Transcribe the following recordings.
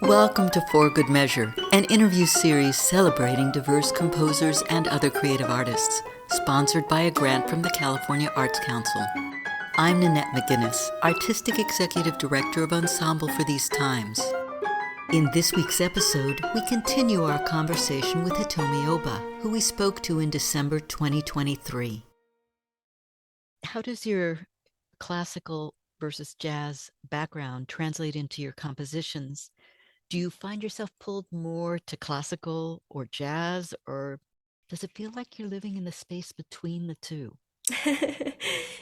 Welcome to For Good Measure, an interview series celebrating diverse composers and other creative artists, sponsored by a grant from the California Arts Council. I'm Nanette McGuinness, Artistic Executive Director of Ensemble for these times. In this week's episode, we continue our conversation with Hitomi Oba, who we spoke to in December 2023. How does your classical versus jazz background translate into your compositions? Do you find yourself pulled more to classical or jazz, or does it feel like you're living in the space between the two?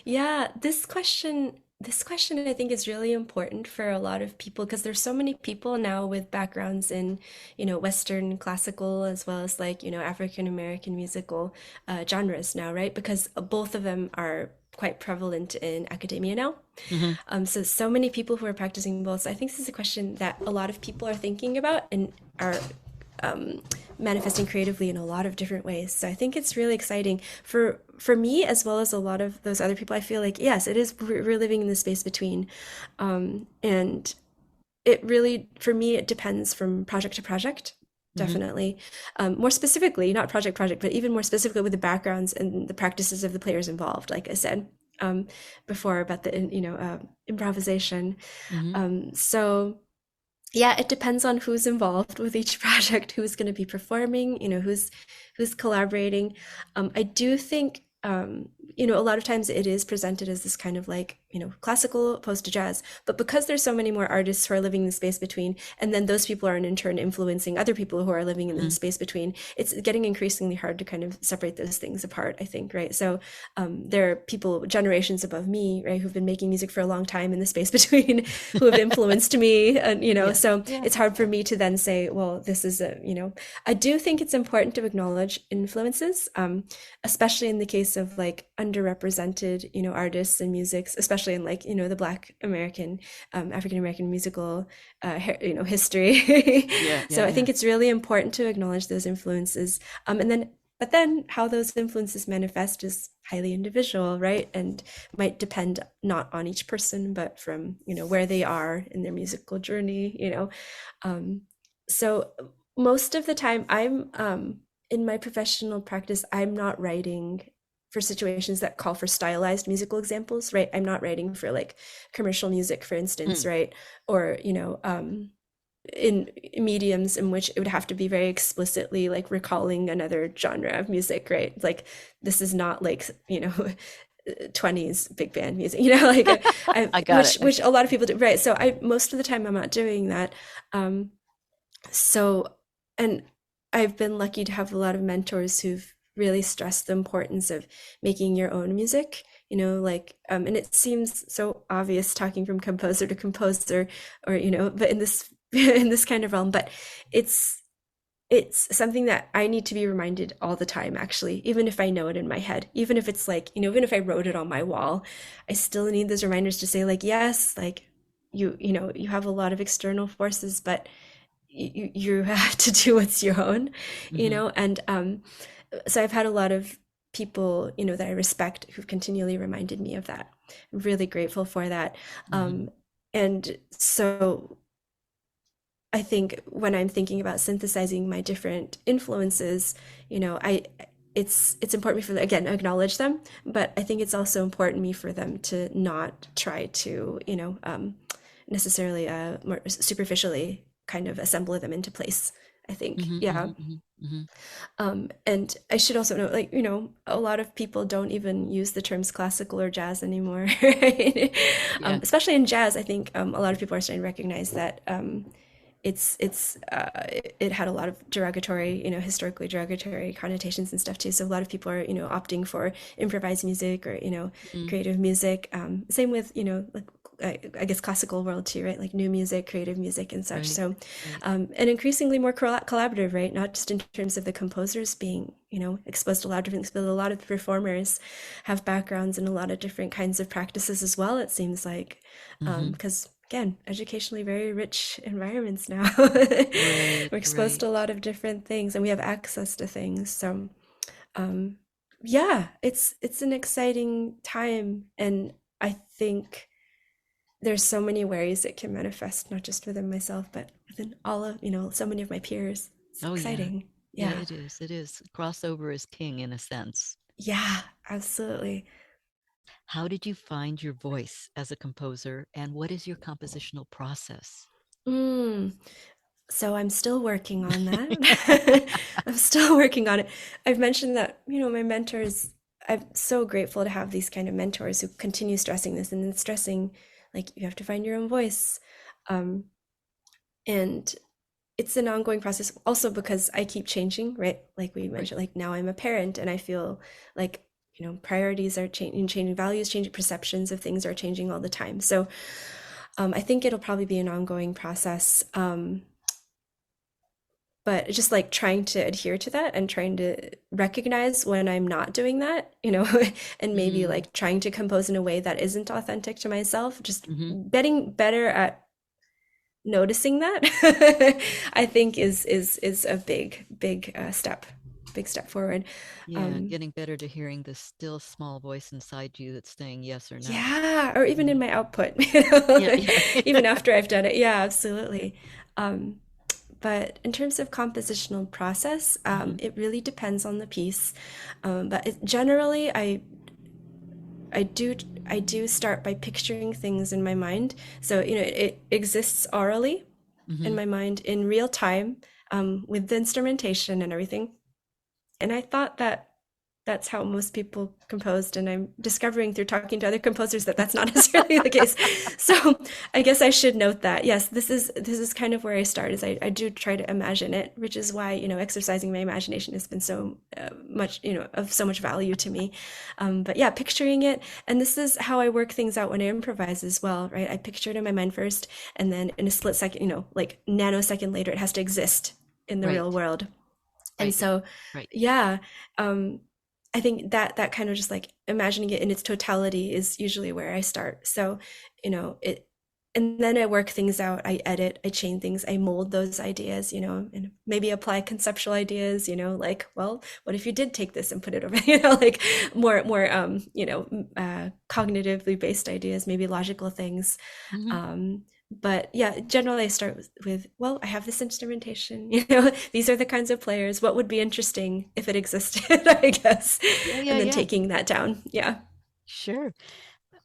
Yeah, this question I think is really important for a lot of people because there's so many people now with backgrounds in, Western classical as well as like, African American musical genres now, right? Because both of them are quite prevalent in academia now. Mm-hmm. So many people who are practicing both. So I think this is a question that a lot of people are thinking about and are manifesting creatively in a lot of different ways. So I think it's really exciting for me as well as a lot of those other people. I feel like yes, it is. We're living in the space between, and it really for me it depends from project to project. Mm-hmm. Definitely, more specifically, not project, but even more specifically with the backgrounds and the practices of the players involved. Like I said before about the improvisation. Mm-hmm. So yeah, it depends on who's involved with each project, who's going to be performing, who's collaborating. I do think a lot of times it is presented as this kind of like, classical opposed to jazz. But because there's so many more artists who are living in the space between, and then those people are in turn influencing other people who are living in Mm-hmm. the space between, it's getting increasingly hard to kind of separate those things apart, I think, right? So there are people generations above me, right, who've been making music for a long time in the space between, who have influenced me, and Yeah. so Yeah. it's hard for me to then say, well, this is I do think it's important to acknowledge influences, especially in the case of like underrepresented, artists and musics, especially in like, the Black American, African American musical, history. Yeah. Yeah. So I Yeah. think it's really important to acknowledge those influences, but then how those influences manifest is highly individual, right? And might depend not on each person, but from, where they are in their musical journey, Um, so most of the time in my professional practice, I'm not writing for situations that call for stylized musical examples, right? I'm not writing for like commercial music, for instance, Mm. right? Or, in mediums in which it would have to be very explicitly like recalling another genre of music, right? Like this is not like, 20s big band music, like I got it. which a lot of people do, right? So I most of the time I'm not doing that. So, and I've been lucky to have a lot of mentors who've really stressed the importance of making your own music, like, and it seems so obvious talking from composer to composer, or, but in this, in this kind of realm, but it's, it's something that I need to be reminded all the time, actually, even if I know it in my head, even if it's like, even if I wrote it on my wall, I still need those reminders to say like, yes, like you have a lot of external forces, but you have to do what's your own, Mm-hmm. and so I've had a lot of people, that I respect who've continually reminded me of that. I'm really grateful for that. Mm-hmm. And so I think when I'm thinking about synthesizing my different influences, I it's important for me, again, acknowledge them, but I think it's also important me for them to not try to, necessarily more superficially kind of assemble them into place, I think. Mm-hmm. Yeah. Mm-hmm. Mm-hmm. And I should also note, like, a lot of people don't even use the terms classical or jazz anymore, right? Yeah. Especially in jazz, I think a lot of people are starting to recognize that it had a lot of derogatory, historically derogatory connotations and stuff too. So a lot of people are, opting for improvised music or, Mm-hmm. creative music. Same with, like I guess classical world too, right? Like new music, creative music and such. Right. So, Right. and increasingly more collaborative, right? Not just in terms of the composers being, exposed to a lot of different things, but a lot of the performers have backgrounds in a lot of different kinds of practices as well, it seems like. Mm-hmm. Because again, educationally very rich environments now. Right. We're exposed Right. to a lot of different things and we have access to things. So, um, yeah, it's an exciting time. And I think there's so many ways it can manifest, not just within myself, but within all of, so many of my peers. It's Oh, yeah. exciting. Yeah, Yeah. it is. It is. Crossover is king in a sense. Yeah, absolutely. How did you find your voice as a composer, and what is your compositional process? Mm. So I'm still working on that. I'm still working on it. I've mentioned that, my mentors, I'm so grateful to have these kind of mentors who continue stressing this and then stressing like you have to find your own voice. Um, and it's an ongoing process also because I keep changing, right? Like we Right. mentioned, like now I'm a parent and I feel like, priorities are changing, values changing, perceptions of things are changing all the time. So I think it'll probably be an ongoing process. But just like trying to adhere to that and trying to recognize when I'm not doing that, and maybe Mm, like trying to compose in a way that isn't authentic to myself, just hmm. getting better at noticing that, I think is a big step forward. Yeah, Um, getting better to hearing the still small voice inside you that's saying yes or no. yeah, or even in Mhm. my output, Yeah, yeah. even after I've done it. Yeah, absolutely. Um, But in terms of compositional process, Hmm. it really depends on the piece. But generally, I do I do start by picturing things in my mind. So it exists orally in Hmm. my mind in real time, with the instrumentation and everything. And I thought that that's how most people composed, and I'm discovering through talking to other composers that that's not necessarily the case. So I guess I should note that yes, this is kind of where I start. Is I do try to imagine it, which is why exercising my imagination has been so much of so much value to me. But yeah, picturing it, and this is how I work things out when I improvise as well, right? I picture it in my mind first, and then in a split second, like nanosecond later, it has to exist in the real Right, world. And right, so, right. yeah, um, I think that kind of just like imagining it in its totality is usually where I start. So, it, and then I work things out, I edit, I change things, I mold those ideas, and maybe apply conceptual ideas, like, well, what if you did take this and put it over, like more, cognitively based ideas, maybe logical things. Hmm. But yeah, generally I start with, well, I have this instrumentation, these are the kinds of players. What would be interesting if it existed, I guess. Yeah, yeah, And then yeah. taking that down. Yeah. Sure.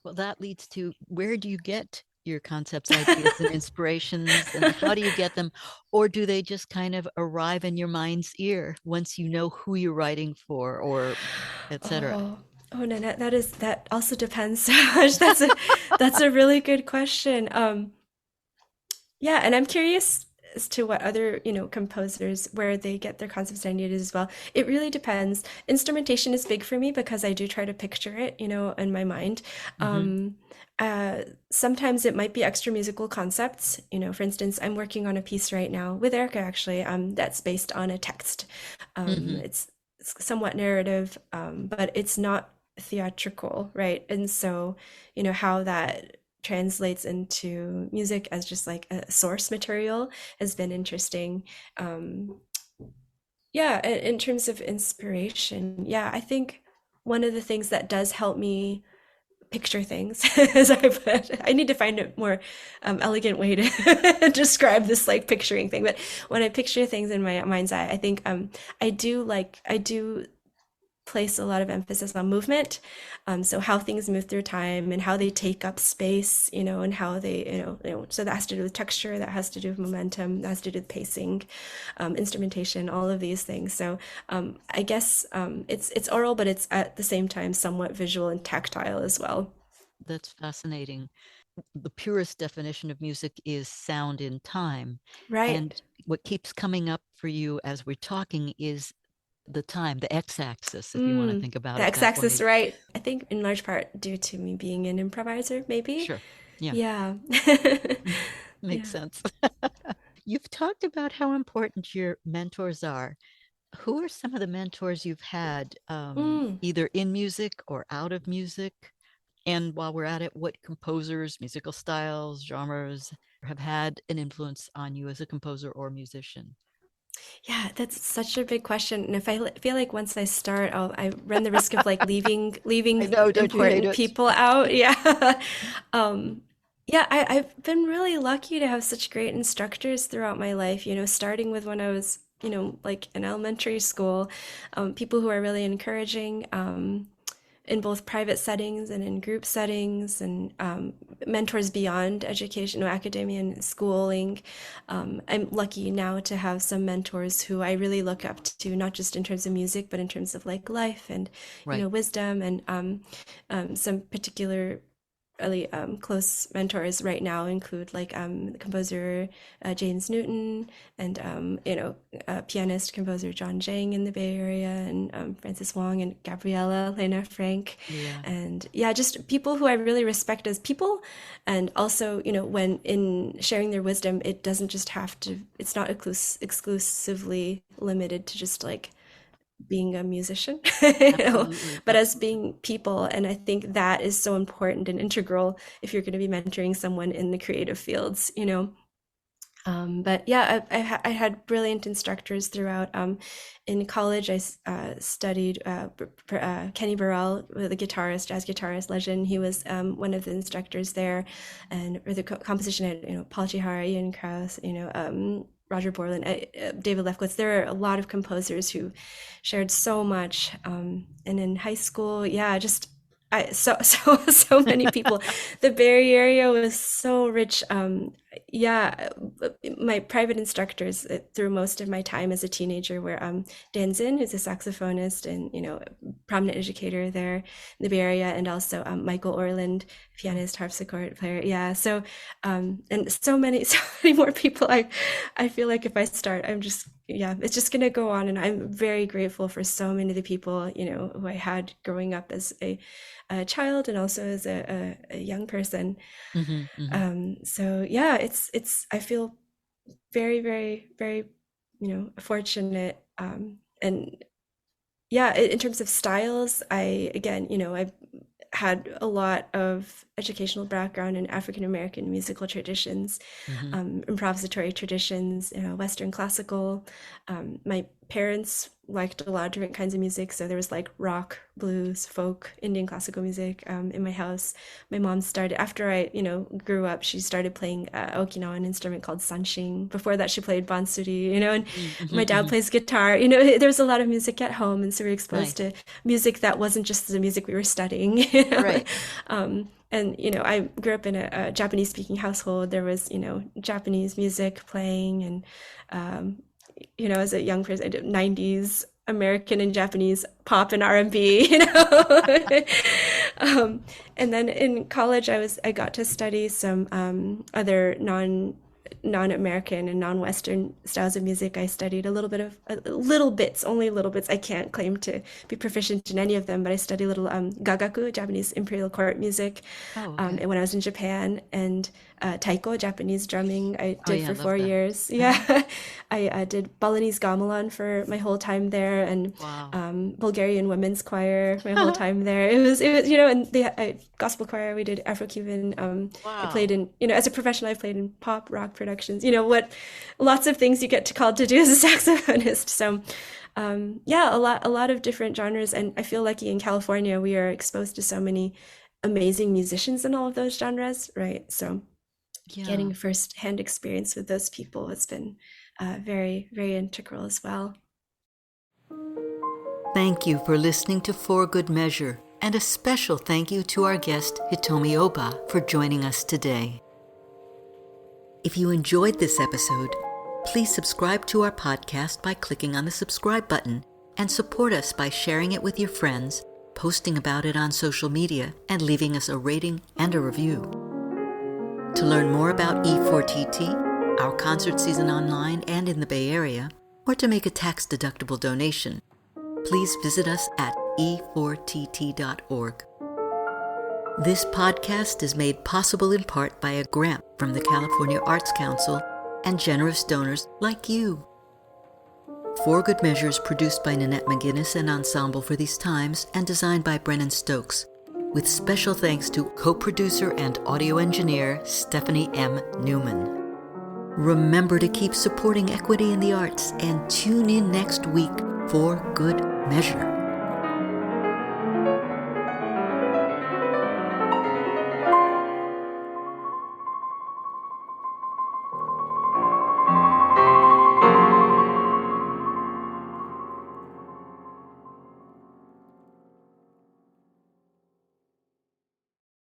Well, that leads to where do you get your concepts, ideas, and inspirations, and how do you get them? Or do they just kind of arrive in your mind's ear once you know who you're writing for, or etc.? Oh, oh, Nanette, that also depends so much. That's a really good question. Yeah, and I'm curious as to what other, composers where they get their concepts and ideas as well. It really depends. Instrumentation is big for me because I do try to picture it, in my mind. Hmm. Um, Sometimes it might be extra musical concepts. For instance, I'm working on a piece right now with Erica actually, that's based on a text. Hmm. It's somewhat narrative, but it's not theatrical, right? And so, how that translates into music as just like a source material has been interesting. Um, yeah, in terms of inspiration, yeah, I think one of the things that does help me picture things, as I need to find a more elegant way to describe this like picturing thing. But when I picture things in my mind's eye, I think I do place a lot of emphasis on movement. So how things move through time and how they take up space, and how they, so that has to do with texture, that has to do with momentum, that has to do with pacing, instrumentation, all of these things. So I guess it's oral, but it's at the same time somewhat visual and tactile as well. That's fascinating. The purest definition of music is sound in time. Right. And what keeps coming up for you as we're talking is the time, the x axis, if you want to Mm, think about the it that x-axis, way. right. I think in large part due to me being an improviser, maybe. Sure. Yeah. Yeah. Makes Yeah. sense. You've talked about how important your mentors are. Who are some of the mentors you've had, Mm. either in music or out of music? And while we're at it, what composers, musical styles, genres have had an influence on you as a composer or musician? Yeah, that's such a big question. And if feel like once I start, I run the risk of like leaving I know, don't you hate important it? people out. Yeah. Um, Yeah, I've been really lucky to have such great instructors throughout my life, starting with when I was, like in elementary school, people who are really encouraging, in both private settings and in group settings, and mentors beyond education, academia and schooling. I'm lucky now to have some mentors who I really look up to, not just in terms of music, but in terms of like life and, Right. wisdom, and some particular really close mentors right now include like the composer James Newton, and pianist composer John Zhang in the Bay Area, and Francis Wong and Gabriella Lena Frank, Yeah. and yeah, just people who I really respect as people. And also, when in sharing their wisdom, it doesn't just have to, it's not exclusively limited to just like being a musician, Absolutely. but as being people. And I think that is so important and integral if you're going to be mentoring someone in the creative fields. But yeah, I had brilliant instructors throughout. In college, I studied Kenny Burrell, the guitarist, jazz guitarist legend. He was one of the instructors there, and for the composition had Paul Chihara, Ian Krauss, Roger Borland, David Lefkowitz. There are a lot of composers who shared so much. And in high school, yeah, just so many people. The Bay Area was so rich. Yeah, my private instructors through most of my time as a teenager were Dan Zinn, who's a saxophonist and prominent educator there in the Bay Area, and also Michael Orland, pianist, harpsichord player. Yeah, so and so many more people. I feel like if I start, I'm just, yeah, it's just gonna go on, and I'm very grateful for so many of the people who I had growing up as a child and also as a young person. Hmm. Hmm. So yeah, I feel very, very, very, fortunate. And yeah, in terms of styles, I've had a lot of educational background in African American musical traditions, Hmm. improvisatory traditions, Western classical. My parents liked a lot of different kinds of music, so there was like rock, blues, folk, Indian classical music in my house. My mom started, after I, grew up, she started playing Okinawan instrument called sanshin. Before that, she played bansuri, and Hmm. my dad Hmm. plays guitar. There was a lot of music at home, and so we were exposed Nice. to music that wasn't just the music we were studying. Right. And I grew up in a Japanese speaking household. There was Japanese music playing, and as a young person, I did 90s American and Japanese pop and R&B. And then in college, I got to study some other non-American and non-Western styles of music. I studied a little bit of little bits, only little bits. I can't claim to be proficient in any of them, but I studied a little gagaku, Japanese imperial court music, Oh, okay. and when I was in Japan, and taiko, Japanese drumming, I Oh, did yeah, I for love four that. years. Uh-huh. Yeah, I did Balinese gamelan for my whole time there, and Wow. Bulgarian women's choir my whole time there. It was and the gospel choir. We did Afro-Cuban. I played Wow. in as a professional. I played in pop rock productions. Lots of things you get to called to do as a saxophonist. So yeah, a lot of different genres, and I feel lucky in California we are exposed to so many amazing musicians in all of those genres, right? So Yeah. getting first-hand experience with those people has been very, very integral as well. Thank you for listening to For Good Measure, and a special thank you to our guest, Hitomi Oba, for joining us today. If you enjoyed this episode, please subscribe to our podcast by clicking on the subscribe button, and support us by sharing it with your friends, posting about it on social media, and leaving us a rating and a review. To learn more about E4TT, our concert season online and in the Bay Area, or to make a tax-deductible donation, please visit us at e4tt.org. This podcast is made possible in part by a grant from the California Arts Council and generous donors like you. For Good Measure is produced by Nanette McGuinness and Ensemble for These Times and designed by Brennan Stokes, with special thanks to co-producer and audio engineer Stephanie M. Neumann. Remember to keep supporting equity in the arts and tune in next week for Good Measure.